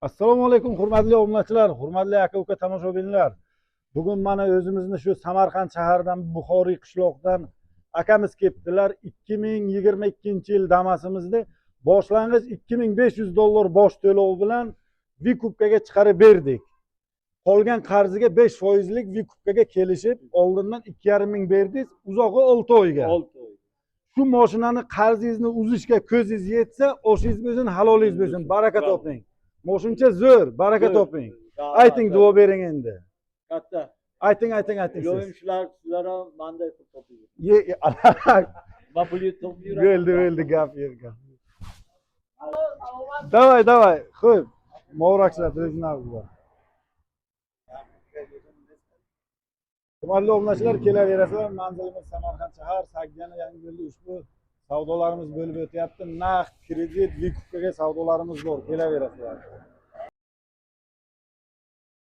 Assalomu alaykum hurmatli obunachilar, hurmatli aka-uka tomoshabinlar. Bugun mana o'zimizni shu Samarqand shaharidan Buxoriy qishloqdan akamiz kelibdilar. 2022-yil Damas'imizni boshlang'ich $2500 bosh to'lov bilan Vikupkaga chiqarib berdik. Qolgan qarziga 5%lik Vikupkaga kelishib, oldindan 2,5 ming berdik, uzog'i 6 oyga. 6 oy. Shu mashinani qarzingizni uzishga ko'zingiz yetsa, oshingiz bo'lsin, halolingiz bo'lsin, baraka toping. Moshincha zo'r, baraka toping. Ayting, duo bering endi. Katta. Ayting siz. Iloyim sizlar ham menday pul toping. Va pul topib Bo'ldi, gap yerga. Davay. Xo'p. Mavrakchilar o'zingiz. Hurmatli obunachilar, kelaverasizlar. Manzilimiz Samarqand shahar, Saggana yangi yo'lda ushbu savdolarimiz bo'lib o'tyapti. Naqd, kredit, Vikupkaga savdolarimiz bor. Kelaverasizlar.